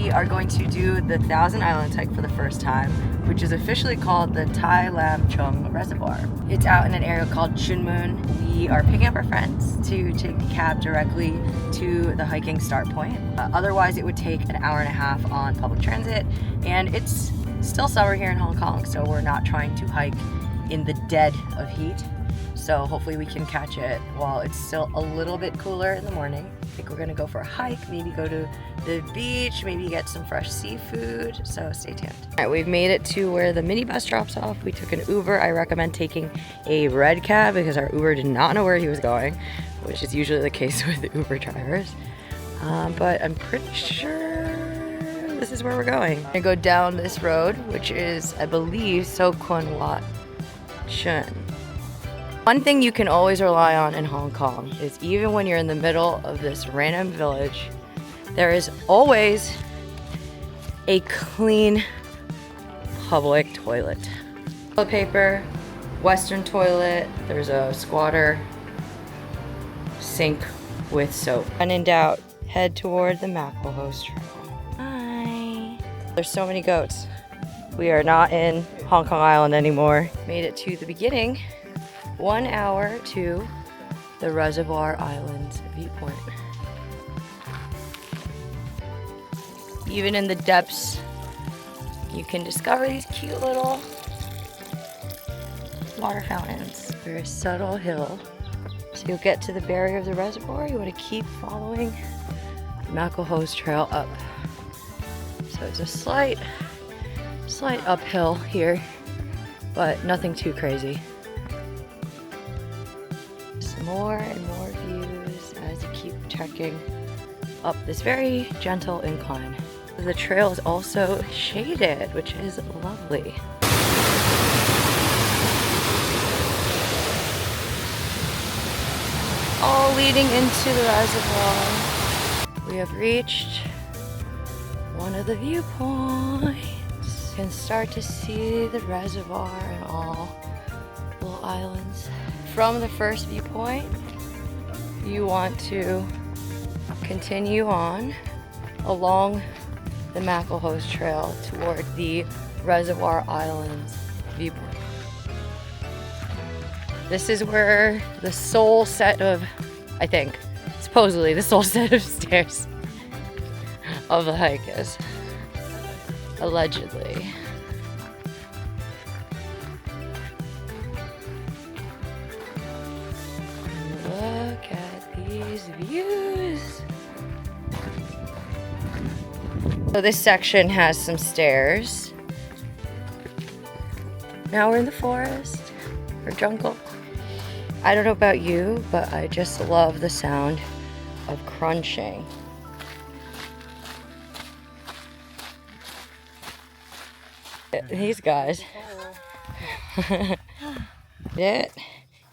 we are going to do the Thousand Islands hike for the first time, which is officially called the Tai Lam Chung Reservoir. It's out in an area called Tuen Mun. We are picking up our friends to take a cab directly to the hiking start point. Otherwise, it would take an hour and a half on public transit, and it's still summer here in Hong Kong, so we're not trying to hike in the dead of heat. So hopefully we can catch it while it's still a little bit cooler in the morning. I think we're gonna go for a hike, maybe go to the beach, maybe get some fresh seafood, so stay tuned. All right, we've made it to where the minibus drops off. We took an Uber. I recommend taking a red cab because our Uber did not know where he was going, which is usually the case with the Uber drivers. But I'm pretty sure this is where we're going. I go down this road, which is, I believe, So Kwun Wat Chun. One thing you can always rely on in Hong Kong is even when you're in the middle of this random village, there is always a clean public toilet. Toilet paper, Western toilet, there's a squatter sink with soap. When in doubt, head toward the Macklehose Trail. Hi. There's so many goats. We are not in Hong Kong Island anymore. Made it to the beginning. 1 hour to the Reservoir Islands Viewpoint. Even in the depths, you can discover these cute little water fountains. Very subtle hill. So you'll get to the barrier of the reservoir. You want to keep following the Macklehose Trail up. So it's a slight uphill here, but nothing too crazy. More and more views as you keep trekking up this very gentle incline. The trail is also shaded, which is lovely. All leading into the reservoir. We have reached one of the viewpoints. You can start to see the reservoir and all little islands. From the first viewpoint, you want to continue on along the Macklehose Trail toward the Reservoir Islands Viewpoint. This is where the sole set of, I think, supposedly the sole set of stairs of the hike is. Allegedly. Views. So this section has some stairs. Now we're in the forest or jungle. I don't know about you, but I just love the sound of crunching. These guys. Yeah,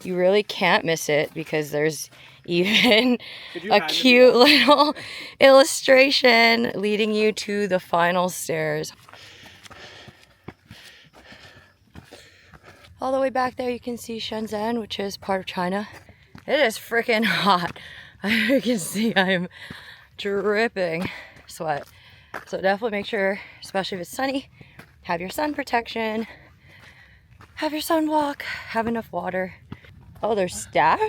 you really can't miss it because there's even a cute little illustration leading you to the final stairs. All the way back there you can see Shenzhen, which is part of China. It is freaking hot. You can see I'm dripping sweat. So definitely make sure, especially if it's sunny, have your sun protection, have your sunblock, have enough water. Oh, there's staff?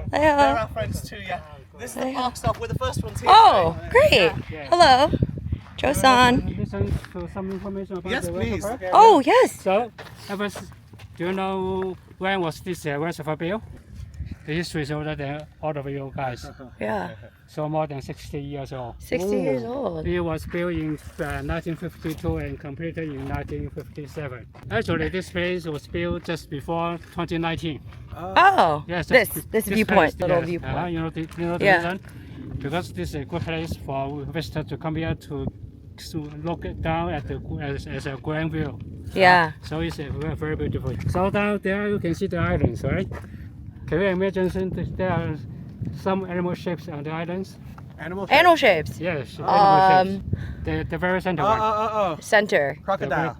They're our friends too, yeah. This is the park stop. We're the first ones here. Oh, great. Hello. Jo-san. Listen to some information about Yes, the please. reservoir. Oh, yes. So, do you know when was this reservoir built? The history is older than all of you guys. Yeah. So more than 60 years old. 60 years old. It was built in 1952 and completed in 1957. Actually, this place was built just before 2019. Oh, Yes, this viewpoint, place, little yes. viewpoint. You know the Yeah. reason? Because this is a good place for visitors to come here to look down at the as a grand view. Yeah. So it's very, very beautiful. So down there you can see the islands, right? Can you imagine there are some animal shapes on the islands? Animal shapes. Yes, animal shapes. The very center one. Center. Crocodile.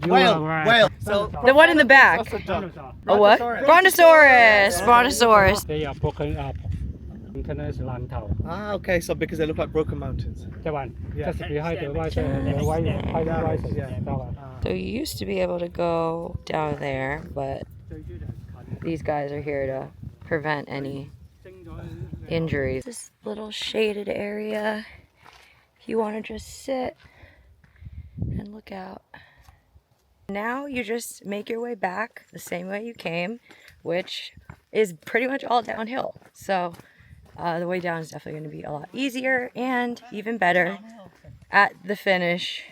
You are right. Whale. So The one in the back. Dinosaur. A what? Brontosaurus. Brontosaurus. They are broken up. Mountainous Lantau. Ah, okay, so because they look like broken mountains. That one. Yeah. Just behind the white rises. Yeah. That one. So you used to be able to go down there, but these guys are here to prevent any injuries. This little shaded area, if you want to just sit and look out. Now you just make your way back the same way you came, which is pretty much all downhill. So the way down is definitely going to be a lot easier and even better. At the finish,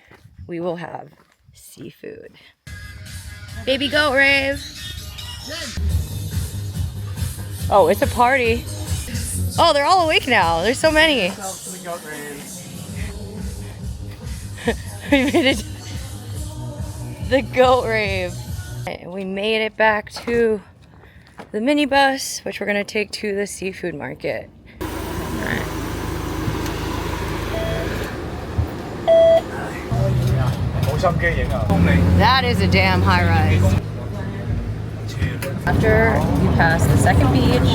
we will have seafood. Baby goat rave. Oh, it's a party. Oh, they're all awake now. There's so many. We made it. The goat rave. We made it back to the minibus, which we're gonna take to the seafood market. That is a damn high rise. After you pass the second beach,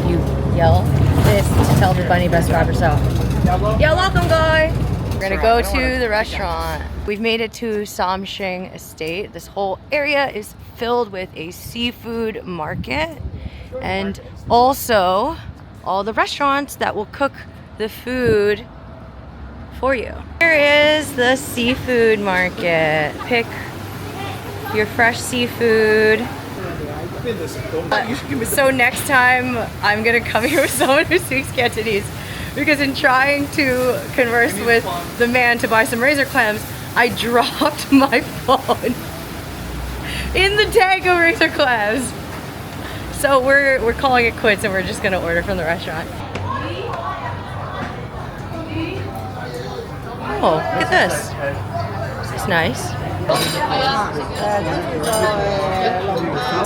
you yell this to tell the bunny bus driver so. Yeah, welcome, guy. We're gonna go to the restaurant. We've made it to Shing Estate. This whole area is filled with a seafood market and also all the restaurants that will cook the food for you. Here is the seafood market. Pick your fresh seafood. So next time I'm gonna come here with someone who speaks Cantonese, because in trying to converse with the man to buy some razor clams, I dropped my phone in the tank of razor clams. So we're calling it quits and we're just gonna order from the restaurant. Oh, look at this. This is nice.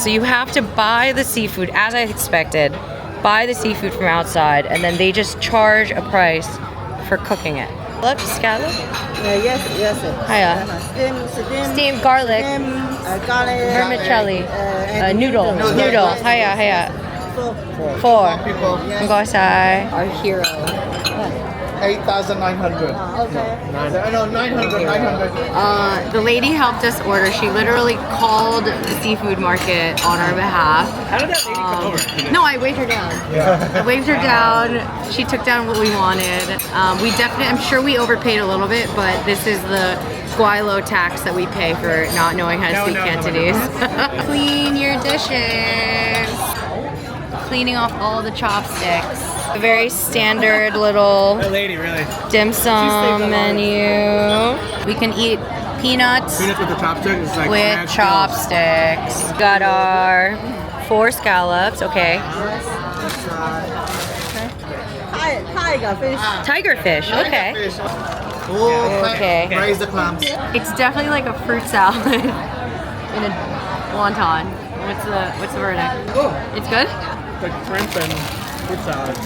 So you have to buy the seafood, as I expected, buy the seafood from outside, and then they just charge a price for cooking it. Look, scallop? Yes. Hiya. Steamed garlic. Garlic. Vermicelli. Noodle. Hiya. 4. Ngosai. Our hero. 8,900. Okay. No, 900. The lady helped us order. She literally called the seafood market on our behalf. How did that lady come over? No, I waved her down. I waved her down. She took down what we wanted. I'm sure we overpaid a little bit, but this is the guilo tax that we pay for not knowing how to speak Cantonese. Clean your dishes. Cleaning off all the chopsticks. A very standard little dim sum menu. We can eat peanuts Peanuts with the chopsticks. Like with chopsticks. Got our 4 scallops. Okay. Tiger fish. Tiger fish. Okay. Okay. Raise the clams. It's definitely like a fruit salad in a wonton. What's the verdict? It's good? Like shrimp and fruit salad.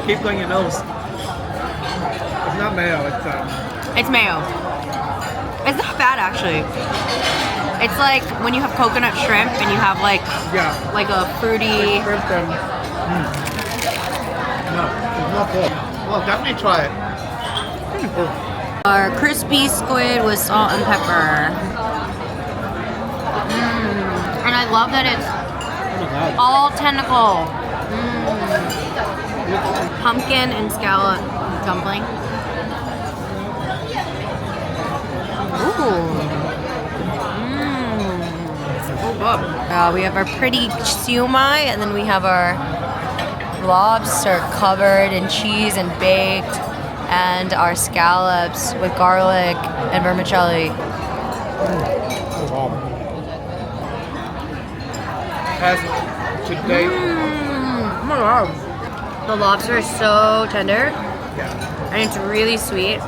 Keep going your nose. It's not mayo, It's mayo. It's not bad actually. It's like when you have coconut shrimp and you have like a fruity. shrimp and no, it's not good. Well, definitely try it. Our crispy squid with salt and pepper. And I love that it's all tentacle. Pumpkin and scallop dumpling. Ooh. We have our pretty siumai, and then we have our lobster covered in cheese and baked, and our scallops with garlic and vermicelli. As today. Oh my god. The lobster is so tender. And it's really sweet.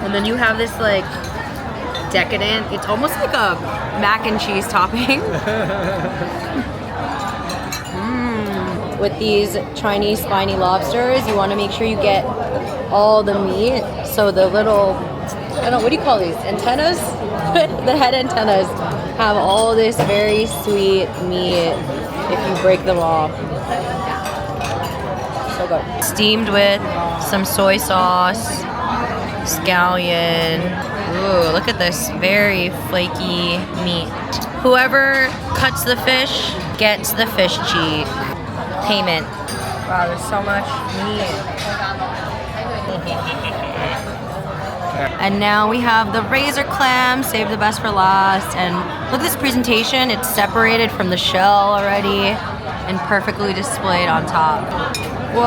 And then you have this like decadent, it's almost like a mac and cheese topping. With these Chinese spiny lobsters, you want to make sure you get all the meat. So the little, I don't know, what do you call these? Antennas? The head antennas have all this very sweet meat if you break them off. So good. Steamed with some soy sauce, scallion. Ooh, look at this very flaky meat. Whoever cuts the fish gets the fish cheek. Payment. Wow, there's so much meat. And now we have the razor clam, save the best for last. And look at this presentation, it's separated from the shell already and perfectly displayed on top. Whoa!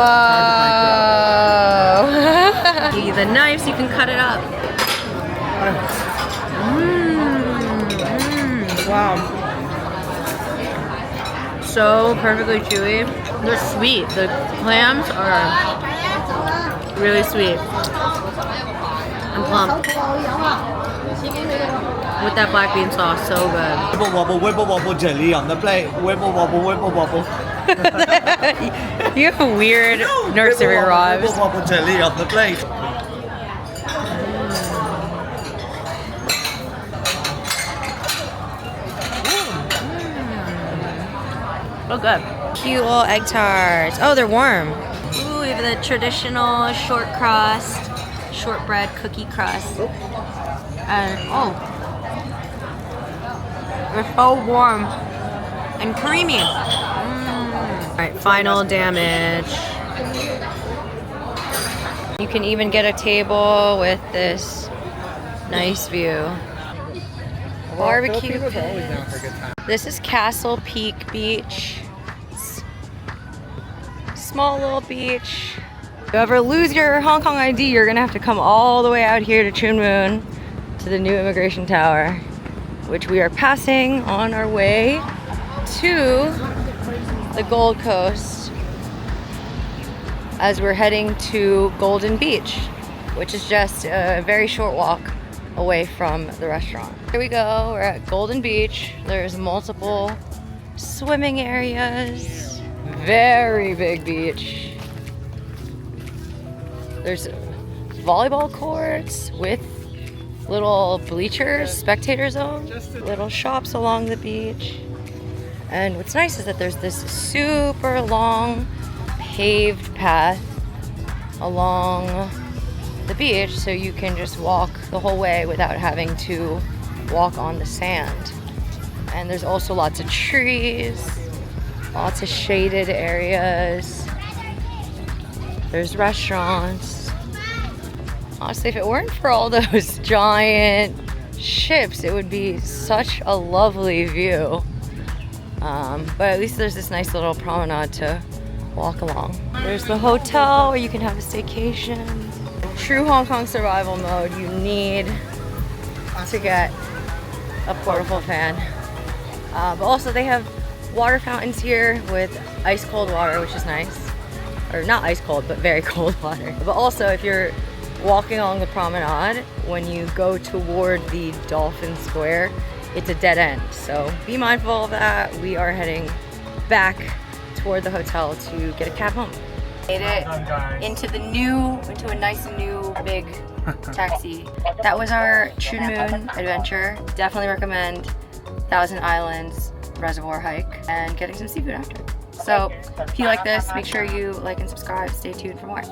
The knives, you can cut it up. Wow. So perfectly chewy. They're sweet. The clams are really sweet. And plump. With that black bean sauce, so good. Wibble wobble jelly on the plate. Wibble wobble. You have weird nursery rhymes. Wibble wobble jelly on the plate. Oh, good. Cute little egg tarts. Oh, they're warm. Ooh, we have the traditional short crust, shortbread cookie crust. And oh, they're so warm and creamy. All right, final damage. You can even get a table with this nice view. Barbecue pit. This is Castle Peak Beach. Small little beach. If you ever lose your Hong Kong ID, you're gonna have to come all the way out here to Tuen Mun to the new immigration tower, which we are passing on our way to the Gold Coast as we're heading to Golden Beach, which is just a very short walk away from the restaurant. Here we go, we're at Golden Beach. There's multiple swimming areas. Very big beach. There's volleyball courts with little bleachers, spectator zones, little shops along the beach. And what's nice is that there's this super long paved path along the beach, so you can just walk the whole way without having to walk on the sand. And there's also lots of trees, lots of shaded areas. There's restaurants. Honestly, if it weren't for all those giant ships, it would be such a lovely view. But at least there's this nice little promenade to walk along. There's the hotel where you can have a staycation. True Hong Kong survival mode, you need to get a portable fan. But also they have water fountains here with ice cold water, which is nice. Or not ice cold, but very cold water. But also if you're walking along the promenade, when you go toward the Dolphin Square, it's a dead end. So be mindful of that. We are heading back toward the hotel to get a cab home. Made it into a nice new big taxi. That was our Tuen Mun adventure. Definitely recommend Thousand Islands Reservoir hike and getting some seafood after. So if you like this, make sure you like and subscribe. Stay tuned for more.